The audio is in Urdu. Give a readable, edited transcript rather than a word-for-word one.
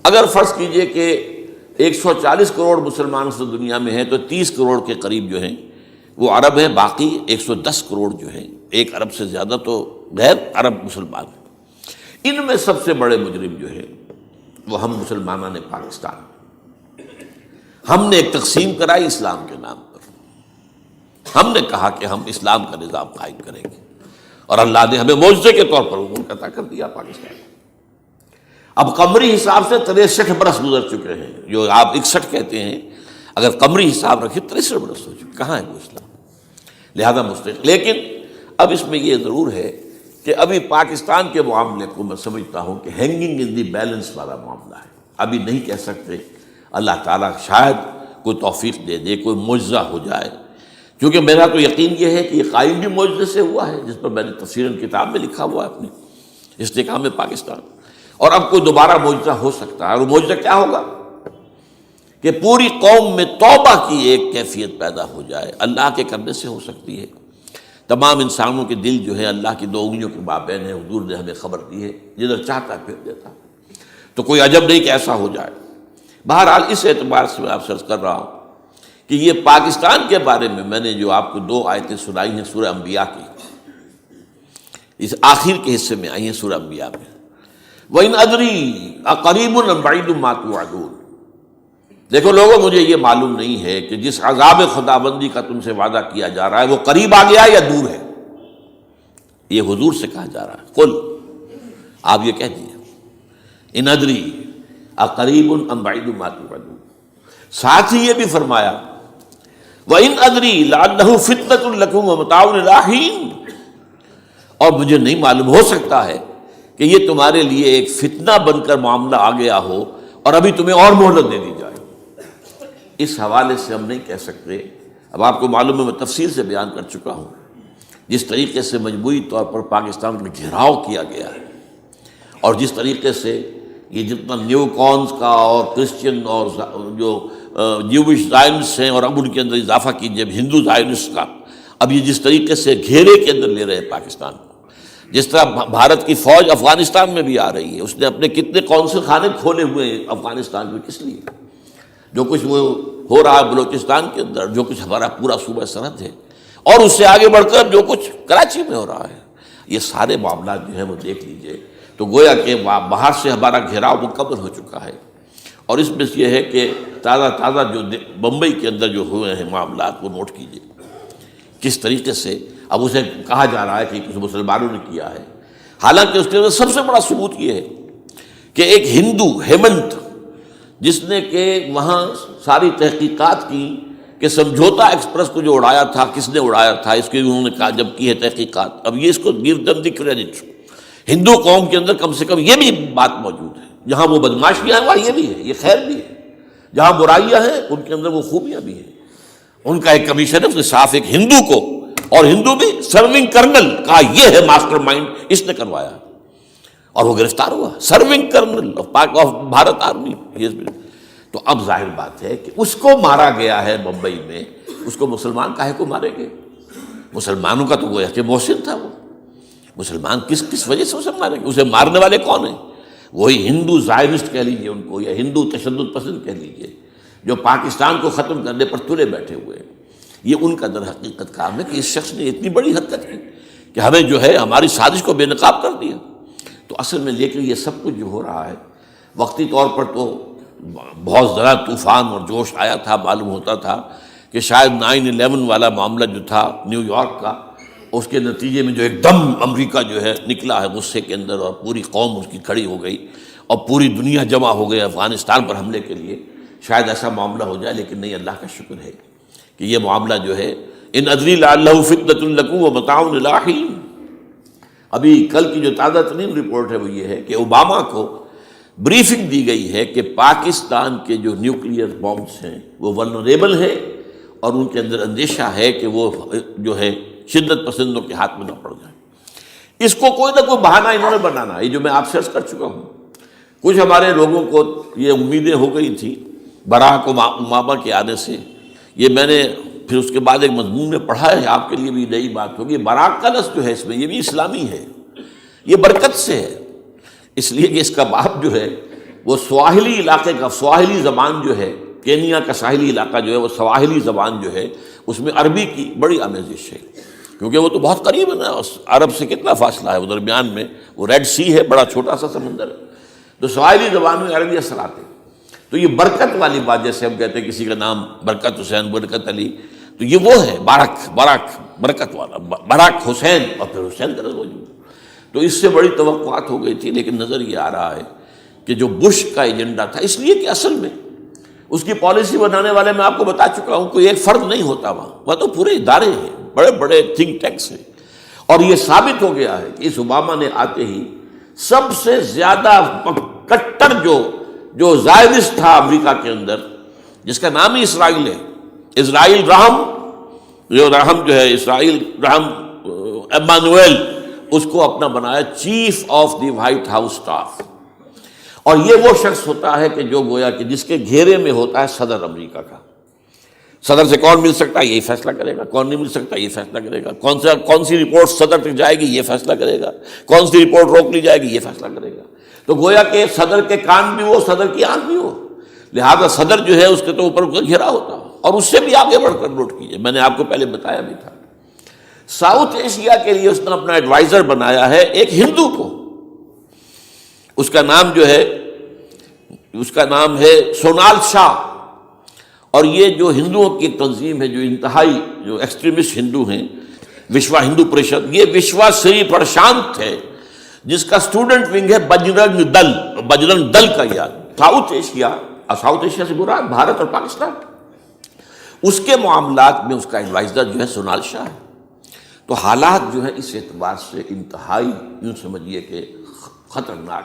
اگر فرض کیجئے کہ 140 کروڑ مسلمان اس دنیا میں ہیں تو 30 کروڑ کے قریب جو ہیں وہ عرب ہیں، باقی 110 کروڑ جو ہیں، ایک ارب سے زیادہ تو غیر عرب مسلمان ہیں۔ ان میں سب سے بڑے مجرم جو ہیں وہ ہم مسلمانوں نے پاکستان، ہم نے ایک تقسیم کرائی اسلام کے نام پر، ہم نے کہا کہ ہم اسلام کا نظام قائم کریں گے، اور اللہ نے ہمیں معجزے کے طور پر ملک عطا کر دیا پاکستان۔ اب قمری حساب سے 63 برس گزر چکے ہیں، جو آپ 61 کہتے ہیں، اگر قمری حساب رکھیں 63 برس ہو چکے، کہاں ہے وہ اسلام؟ لہذا مستقل۔ لیکن اب اس میں یہ ضرور ہے کہ ابھی پاکستان کے معاملے کو میں سمجھتا ہوں کہ ہینگنگ ان دی بیلنس والا معاملہ ہے، ابھی نہیں کہہ سکتے۔ اللہ تعالیٰ شاید کوئی توفیق دے دے، کوئی معجزہ ہو جائے، کیونکہ میرا تو یقین یہ ہے کہ یہ قائم بھی معجزے سے ہوا ہے، جس پر میں نے تفسیراً کتاب میں لکھا ہوا ہے اپنی استحکام پاکستان، اور اب کوئی دوبارہ معجزہ ہو سکتا ہے۔ اور وہ معجزہ کیا ہوگا کہ پوری قوم میں توبہ کی ایک کیفیت پیدا ہو جائے، اللہ کے کرنے سے ہو سکتی ہے۔ تمام انسانوں کے دل جو ہے اللہ کی 2 انگلیوں کے مابین ہے، حضور نے ہمیں خبر دی ہے، جدھر چاہتا ہے پھر دیتا ہے، تو کوئی عجب نہیں کہ ایسا ہو جائے۔ بہرحال اس اعتبار سے میں آپ سے عرض کر رہا ہوں کہ یہ پاکستان کے بارے میں نے جو آپ کو 2 آیتیں سنائی ہیں سورہ انبیاء کی، اس آخر کے حصے میں آئی ہیں سورہ انبیاء میں، وَإِنْ أَدْرِي أَقَرِيبٌ أَمْ بَعِيدٌ مَا تُوعَدُونَ۔ دیکھو لوگوں، مجھے یہ معلوم نہیں ہے کہ جس عذاب خداوندی کا تم سے وعدہ کیا جا رہا ہے وہ قریب آ گیا یا دور ہے۔ یہ حضور سے کہا جا رہا ہے، قل، آپ یہ کہہ دیجیے، ان ادری اقریب ام بعید ما توعدون۔ ساتھ ہی یہ بھی فرمایا وَإِنْ أَدْرِي لَعَلَّهُ فِتْنَةٌ لَكُمْ وَمَتَاعٌ إِلَىٰ حِينٍ، اور مجھے نہیں معلوم، ہو سکتا ہے کہ یہ تمہارے لیے ایک فتنہ بن کر معاملہ آ گیا ہو اور ابھی تمہیں اور مہلت دے دی جائے۔ اس حوالے سے ہم نہیں کہہ سکتے، اب آپ کو معلوم ہے میں تفصیل سے بیان کر چکا ہوں جس طریقے سے مجموعی طور پر پاکستان کا گھیراؤ کیا گیا ہے، اور جس طریقے سے یہ جتنا نیو کونز کا اور کرسچن اور جو جیوش زائنسٹ ہیں، اور اب ان کے اندر اضافہ کیجیے اب ہندو زائنسٹ کا، اب یہ جس طریقے سے گھیرے کے اندر لے رہے ہیں پاکستان کو، جس طرح بھارت کی فوج افغانستان میں بھی آ رہی ہے، اس نے اپنے کتنے قونصل خانے کھولے ہوئے ہیں افغانستان میں، کس لیے؟ جو کچھ وہ ہو رہا ہے بلوچستان کے اندر، جو کچھ ہمارا پورا صوبہ سرحد ہے، اور اس سے آگے بڑھ کر جو کچھ کراچی میں ہو رہا ہے، یہ سارے معاملات جو ہیں وہ دیکھ لیجئے تو گویا کہ باہر سے ہمارا گھیراؤ مکمل ہو چکا ہے۔ اور اس میں یہ ہے کہ تازہ جو بمبئی کے اندر جو ہوئے ہیں معاملات وہ نوٹ کیجئے، کس طریقے سے اب اسے کہا جا رہا ہے کہ کچھ مسلمانوں نے کیا ہے، حالانکہ اس کے اندر سب سے بڑا ثبوت یہ ہے کہ ایک ہندو ہیمنت، جس نے کہ وہاں ساری تحقیقات کی کہ سمجھوتا ایکسپریس کو جو اڑایا تھا کس نے اڑایا تھا، اس کی انہوں نے کہا جب کی ہے تحقیقات، اب یہ اس کو گیو دم دی کریڈٹ، ہندو قوم کے اندر کم سے کم یہ بھی بات موجود ہے، جہاں وہ بدماشیاں ہیں وہاں یہ بھی ہے، یہ خیر بھی ہے، جہاں برائیاں ہیں ان کے اندر وہ خوبیاں بھی ہیں۔ ان کا ایک کمیشن ہے، اس نے صاف ایک ہندو کو، اور ہندو بھی سرونگ کرنل کہا یہ ہے ماسٹر مائنڈ، اس نے کروایا، اور وہ گرفتار ہوا، serving kernel of Bharat army. تو اب ظاہر بات ہے کہ اس کو مارا گیا ہے بمبئی میں، اس کو مسلمان کاہے کو مارے گے؟ مسلمانوں کا تو گویا کہ محسن تھا، وہ مسلمان کس وجہ سے اسے مارے گے؟ اسے مارنے والے کون ہیں؟ وہی ہندو زائنسٹ کہہ لیجیے ان کو، یا ہندو تشدد پسند کہہ لیجیے، جو پاکستان کو ختم کرنے پر تلے بیٹھے ہوئے ہیں۔ یہ ان کا در حقیقت کام ہے کہ اس شخص نے اتنی بڑی حرکت کی کہ ہمیں جو ہے ہماری سازش کو بے نقاب کر دیا۔ تو اصل میں لیکن یہ سب کچھ جو ہو رہا ہے وقتی طور پر تو بہت ذرا طوفان اور جوش آیا تھا، معلوم ہوتا تھا کہ شاید 9/11 والا معاملہ جو تھا نیو یارک کا، اس کے نتیجے میں جو ایک دم امریکہ جو ہے نکلا ہے غصے کے اندر، اور پوری قوم اس کی کھڑی ہو گئی اور پوری دنیا جمع ہو گئی افغانستان پر حملے کے لیے، شاید ایسا معاملہ ہو جائے، لیکن نہیں، اللہ کا شکر ہے کہ یہ معاملہ جو ہے ان ادری لعلہ فتنۃ لکم ومتاع الی حین۔ ابھی کل کی جو تازہ ترین رپورٹ ہے وہ یہ ہے کہ اوباما کو بریفنگ دی گئی ہے کہ پاکستان کے جو نیوکلیئر بامز ہیں وہ ولنریبل ہیں، اور ان کے اندر اندیشہ ہے کہ وہ جو ہے شدت پسندوں کے ہاتھ میں نہ پڑ جائے۔ اس کو کوئی نہ کوئی بہانہ انہوں نے بنانا، یہ جو میں آپ سے عرض کر چکا ہوں۔ کچھ ہمارے لوگوں کو یہ امیدیں ہو گئی تھی براک اوباما کے آنے سے، یہ میں نے پھر اس کے بعد ایک مضمون میں پڑھا ہے، آپ کے لیے بھی نئی بات ہوگی۔ براک کا لفظ جو ہے اس میں یہ بھی اسلامی ہے، یہ برکت سے ہے، اس لیے کہ اس کا باپ جو ہے وہ سواحلی علاقے کا، سواحلی زبان جو ہے، کینیا کا ساحلی علاقہ جو ہے وہ سواحلی زبان جو ہے اس میں عربی کی بڑی آمیزش ہے، کیونکہ وہ تو بہت قریب ہے نا، عرب سے کتنا فاصلہ ہے، وہ درمیان میں وہ ریڈ سی ہے، بڑا چھوٹا سا سمندر ہے، تو سواحلی زبان میں عربی اثرات ہیں۔ تو یہ برکت والی بات، جیسے ہم کہتے ہیں کسی کا نام برکت حسین، برکت علی، تو یہ وہ ہے بارک برکت والا، بارک حسین، اور پھر حسین کا لفظ موجود۔ تو اس سے بڑی توقعات ہو گئی تھی، لیکن نظر یہ آ رہا ہے کہ جو بش کا ایجنڈا تھا، اس لیے کہ اصل میں اس کی پالیسی بنانے والے میں آپ کو بتا چکا ہوں، کوئی ایک فرد نہیں ہوتا وہاں تو پورے ادارے ہیں، بڑے بڑے تھنک ٹینکس ہیں، اور یہ ثابت ہو گیا ہے کہ اس اوباما نے آتے ہی سب سے زیادہ کٹر جو زائرس تھا امریکہ کے اندر، جس کا نام ہی اسرائیل ہے، اسرائیل رحم، جو ہے اسرائیل رحم ایمانویل، اس کو اپنا بنایا chief of the white house staff. اور یہ وہ شخص ہوتا ہے کہ جو گویا کہ جس کے گھیرے میں ہوتا ہے صدر امریکہ کا۔ صدر سے کون مل سکتا ہے، یہی فیصلہ کرے گا، کون نہیں مل سکتا یہ فیصلہ کرے گا، کون سی رپورٹ صدر تک جائے گی یہ فیصلہ کرے گا، کون سی رپورٹ روک لی جائے گی یہ فیصلہ کرے گا۔ تو گویا کہ صدر کے کان بھی ہو، صدر کی آنکھ بھی ہو، لہذا صدر جو ہے اس کے تو اوپر گھیرا ہوتا ہو۔ اور اس سے بھی آگے بڑھ کر نوٹ کیجیے، میں نے آپ کو پہلے بتایا بھی تھا، ساؤتھ ایشیا کے لیے اس نے اپنا ایڈوائزر بنایا ہے ایک ہندو کو، اس کا نام ہے سونال شاہ۔ اور یہ جو ہندوؤں کی تنظیم ہے، جو انتہائی جو ایکسٹریمسٹ ہندو ہیں، وشوا ہندو پریشد، یہ وشوا سری پرشانت ہے، جس کا اسٹوڈنٹ ونگ ہے بجرنگ دل کا یاد۔ ساؤتھ ایشیا سے مراد بھارت اور پاکستان، اس کے معاملات میں اس کا ایڈوائزر جو ہے سونال شاہ ہے۔ تو حالات جو ہے اس اعتبار سے انتہائی یوں سمجھیے کہ خطرناک